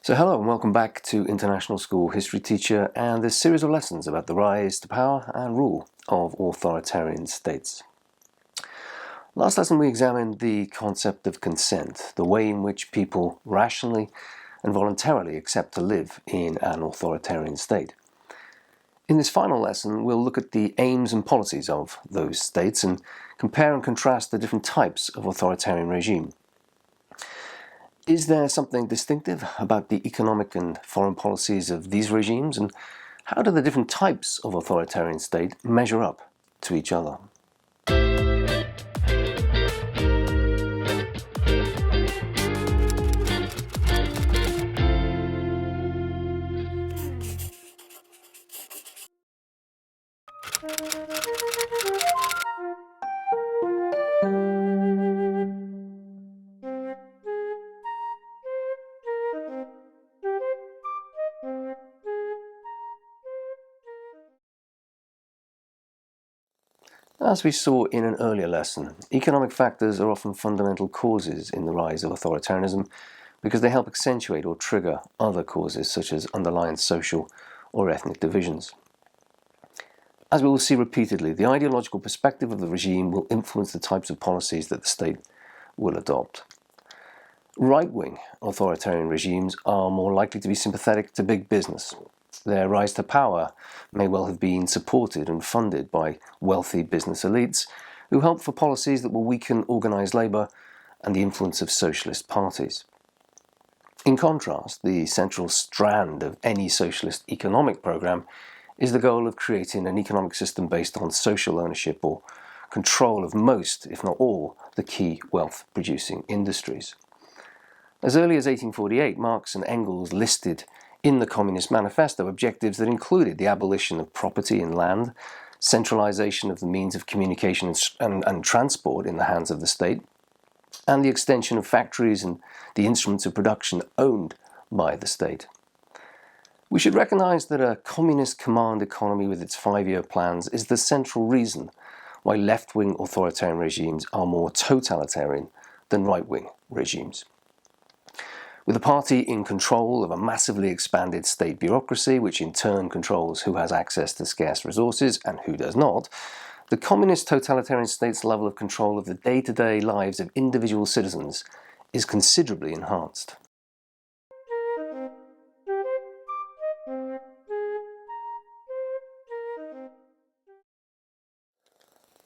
So hello and welcome back to International School History Teacher and this series of lessons about the rise to power and rule of authoritarian states. Last lesson we examined the concept of consent, the way in which people rationally and voluntarily accept to live in an authoritarian state. In this final lesson we'll look at the aims and policies of those states and compare and contrast the different types of authoritarian regime. Is there something distinctive about the economic and foreign policies of these regimes, and how do the different types of authoritarian state measure up to each other? As we saw in an earlier lesson, economic factors are often fundamental causes in the rise of authoritarianism because they help accentuate or trigger other causes such as underlying social or ethnic divisions. As we will see repeatedly, the ideological perspective of the regime will influence the types of policies that the state will adopt. Right-wing authoritarian regimes are more likely to be sympathetic to big business. Their rise to power may well have been supported and funded by wealthy business elites who helped for policies that will weaken organised labour and the influence of socialist parties. In contrast, the central strand of any socialist economic programme is the goal of creating an economic system based on social ownership or control of most, if not all, the key wealth-producing industries. As early as 1848, Marx and Engels listed in the Communist Manifesto objectives that included the abolition of property and land, centralization of the means of communication and transport in the hands of the state, and the extension of factories and the instruments of production owned by the state. We should recognize that a communist command economy with its 5-year plans is the central reason why left-wing authoritarian regimes are more totalitarian than right-wing regimes. With a party in control of a massively expanded state bureaucracy, which in turn controls who has access to scarce resources and who does not, the communist totalitarian state's level of control of the day-to-day lives of individual citizens is considerably enhanced.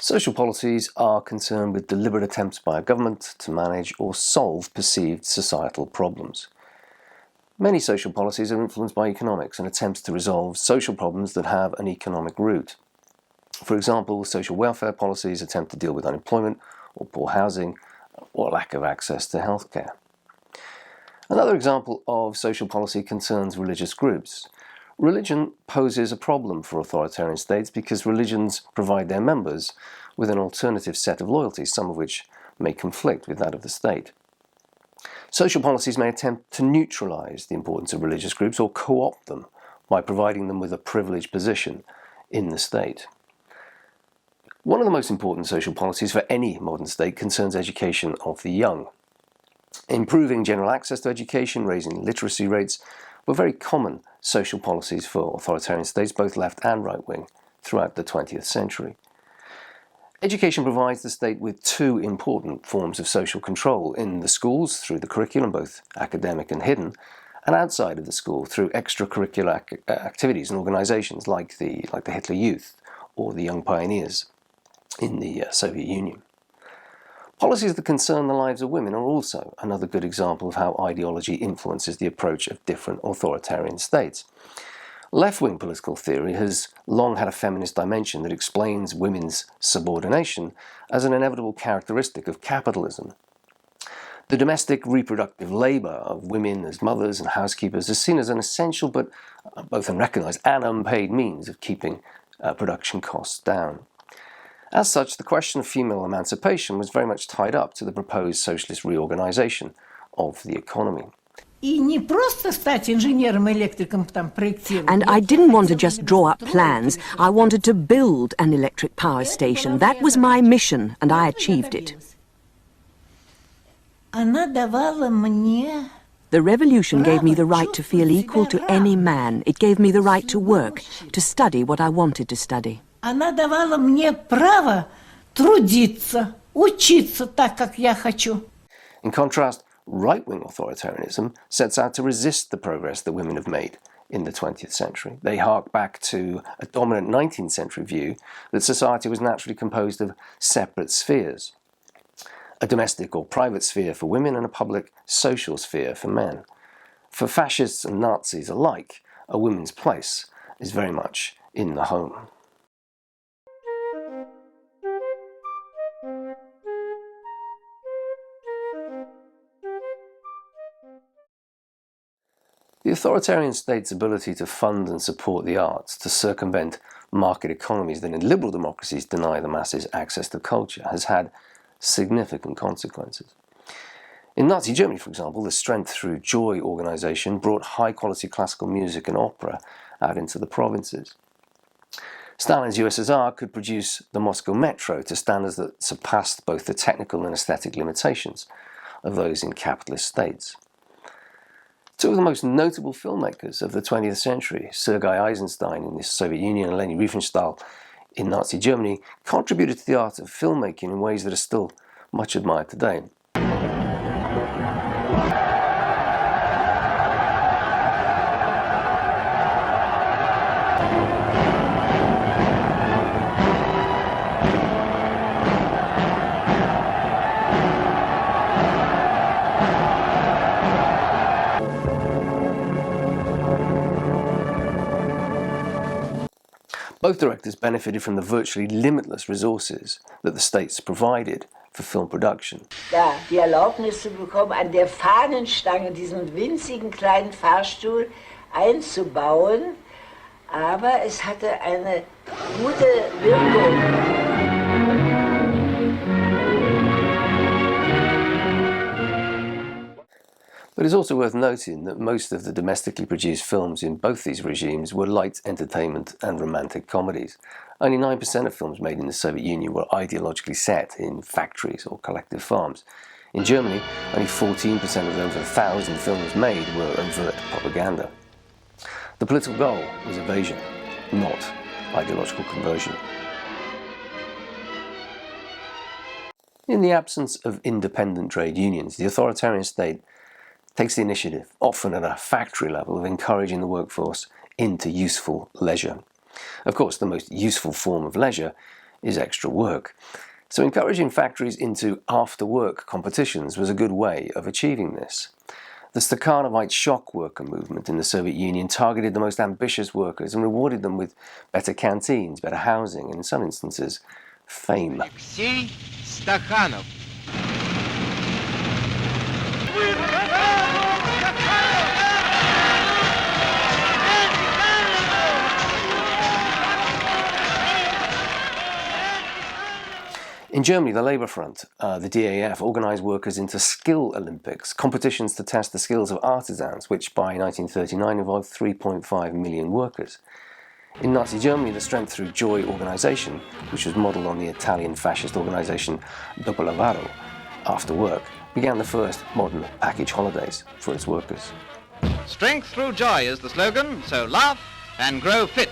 Social policies are concerned with deliberate attempts by a government to manage or solve perceived societal problems. Many social policies are influenced by economics and attempts to resolve social problems that have an economic root. For example, social welfare policies attempt to deal with unemployment or poor housing or lack of access to healthcare. Another example of social policy concerns religious groups. Religion poses a problem for authoritarian states because religions provide their members with an alternative set of loyalties, some of which may conflict with that of the state. Social policies may attempt to neutralize the importance of religious groups or co-opt them by providing them with a privileged position in the state. One of the most important social policies for any modern state concerns education of the young. Improving general access to education, raising literacy rates, were very common social policies for authoritarian states, both left and right-wing, throughout the 20th century. Education provides the state with two important forms of social control: in the schools through the curriculum, both academic and hidden, and outside of the school through extracurricular activities and organizations like the Hitler Youth or the Young Pioneers in the Soviet Union. Policies that concern the lives of women are also another good example of how ideology influences the approach of different authoritarian states. Left-wing political theory has long had a feminist dimension that explains women's subordination as an inevitable characteristic of capitalism. The domestic reproductive labor of women as mothers and housekeepers is seen as an essential but both unrecognized and unpaid means of keeping production costs down. As such, the question of female emancipation was very much tied up to the proposed socialist reorganization of the economy. And I didn't want to just draw up plans. I wanted to build an electric power station. That was my mission, and I achieved it. The revolution gave me the right to feel equal to any man. It gave me the right to work, to study what I wanted to study. Она давала мне право трудиться, учиться так, как я хочу. In contrast, right-wing authoritarianism sets out to resist the progress that women have made in the 20th century. They hark back to a dominant 19th century view that society was naturally composed of separate spheres. A domestic or private sphere for women and a public social sphere for men. For fascists and Nazis alike, a woman's place is very much in the home. The authoritarian state's ability to fund and support the arts, to circumvent market economies that in liberal democracies deny the masses access to culture, has had significant consequences. In Nazi Germany, for example, the Strength Through Joy organization brought high-quality classical music and opera out into the provinces. Stalin's USSR could produce the Moscow Metro to standards that surpassed both the technical and aesthetic limitations of those in capitalist states. Two of the most notable filmmakers of the 20th century, Sergei Eisenstein in the Soviet Union and Leni Riefenstahl in Nazi Germany, contributed to the art of filmmaking in ways that are still much admired today. Both directors benefited from the virtually limitless resources that the states provided for film production. Da die Erlaubnis zu bekommen, an der Fahnenstange diesen winzigen kleinen Fahrstuhl einzubauen, aber es hatte eine gute Wirkung. But it's also worth noting that most of the domestically produced films in both these regimes were light entertainment and romantic comedies. Only 9% of films made in the Soviet Union were ideologically set in factories or collective farms. In Germany, only 14% of over 1,000 films made were overt propaganda. The political goal was evasion, not ideological conversion. In the absence of independent trade unions, the authoritarian state takes the initiative, often at a factory level, of encouraging the workforce into useful leisure. Of course, the most useful form of leisure is extra work. So encouraging factories into after-work competitions was a good way of achieving this. The Stakhanovite shock worker movement in the Soviet Union targeted the most ambitious workers and rewarded them with better canteens, better housing, and in some instances, fame. Alexei Stakhanov. In Germany, the Labour Front, the DAF, organised workers into skill Olympics, competitions to test the skills of artisans, which by 1939 involved 3.5 million workers. In Nazi Germany, the Strength Through Joy organisation, which was modelled on the Italian fascist organisation Dopo Lavoro, After Work, began the first modern package holidays for its workers. Strength through joy is the slogan, so laugh and grow fit.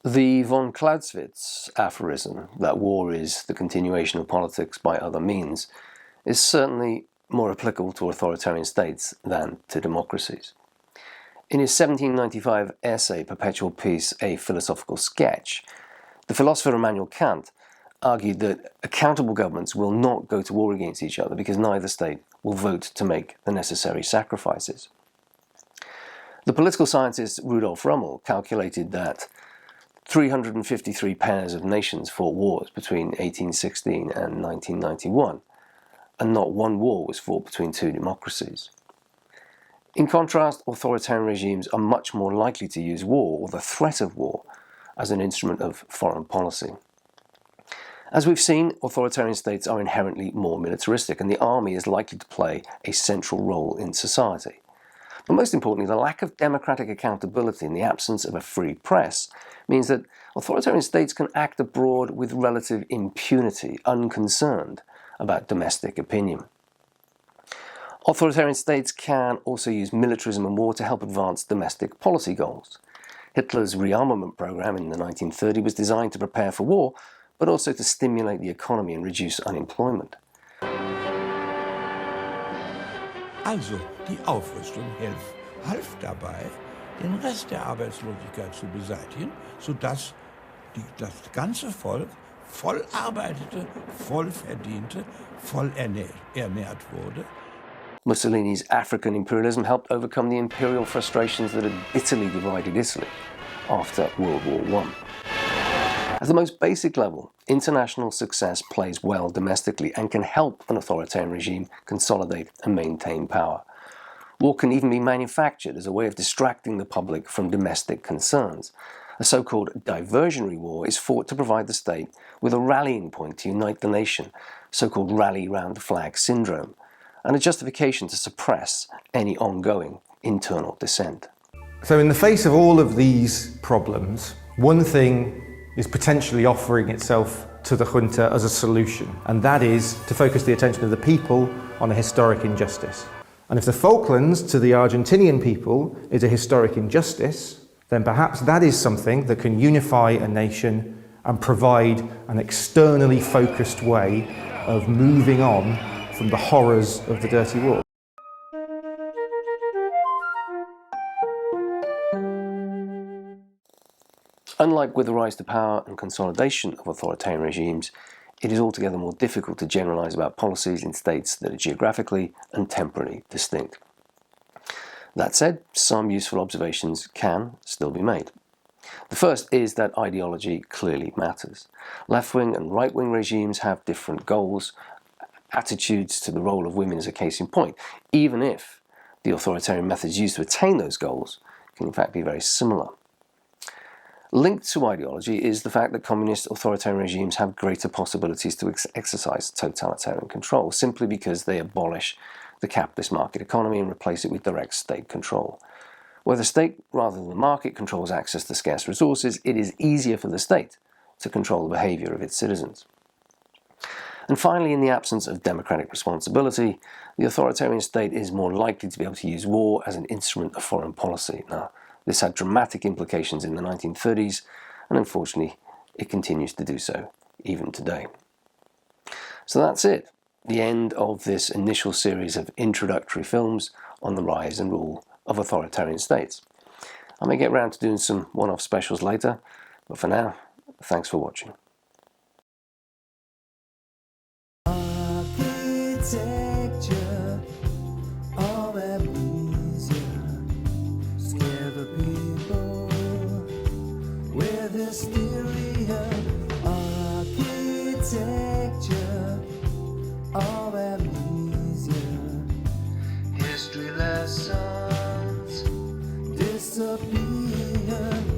The von Clausewitz aphorism that war is the continuation of politics by other means is certainly more applicable to authoritarian states than to democracies. In his 1795 essay Perpetual Peace, A Philosophical Sketch, the philosopher Immanuel Kant argued that accountable governments will not go to war against each other because neither state will vote to make the necessary sacrifices. The political scientist Rudolf Rummel calculated that 353 pairs of nations fought wars between 1816 and 1991, and not one war was fought between two democracies. In contrast, authoritarian regimes are much more likely to use war, or the threat of war, as an instrument of foreign policy. As we've seen, authoritarian states are inherently more militaristic, and the army is likely to play a central role in society. But most importantly, the lack of democratic accountability and the absence of a free press means that authoritarian states can act abroad with relative impunity, unconcerned about domestic opinion. Authoritarian states can also use militarism and war to help advance domestic policy goals. Hitler's rearmament program in the 1930s was designed to prepare for war, but also to stimulate the economy and reduce unemployment. Also, die Aufrüstung half dabei, den Rest der Arbeitslosigkeit zu beseitigen, sodass das ganze Volk voll arbeitete, voll verdiente, voll ernährt wurde. Mussolini's African imperialism helped overcome the imperial frustrations that had bitterly divided Italy after World War I. At the most basic level, international success plays well domestically and can help an authoritarian regime consolidate and maintain power. War can even be manufactured as a way of distracting the public from domestic concerns. A so-called diversionary war is fought to provide the state with a rallying point to unite the nation, so-called rally round the flag syndrome, and a justification to suppress any ongoing internal dissent. So in the face of all of these problems, one thing is potentially offering itself to the junta as a solution, and that is to focus the attention of the people on a historic injustice. And if the Falklands to the Argentinian people is a historic injustice, then perhaps that is something that can unify a nation and provide an externally focused way of moving on from the horrors of the Dirty War. Unlike with the rise to power and consolidation of authoritarian regimes, it is altogether more difficult to generalize about policies in states that are geographically and temporally distinct. That said, some useful observations can still be made. The first is that ideology clearly matters. Left-wing and right-wing regimes have different goals. Attitudes to the role of women is a case in point, even if the authoritarian methods used to attain those goals can in fact be very similar. Linked to ideology is the fact that communist authoritarian regimes have greater possibilities to exercise totalitarian control, simply because they abolish the capitalist market economy and replace it with direct state control. Where the state, rather than the market, controls access to scarce resources, it is easier for the state to control the behaviour of its citizens. And finally, in the absence of democratic responsibility, the authoritarian state is more likely to be able to use war as an instrument of foreign policy. Now, this had dramatic implications in the 1930s, and unfortunately, it continues to do so even today. So that's it, the end of this initial series of introductory films on the rise and rule of authoritarian states. I may get round to doing some one-off specials later, but for now, thanks for watching. Architecture of amnesia, scare the people with hysteria. Architecture of amnesia, history lessons disappear.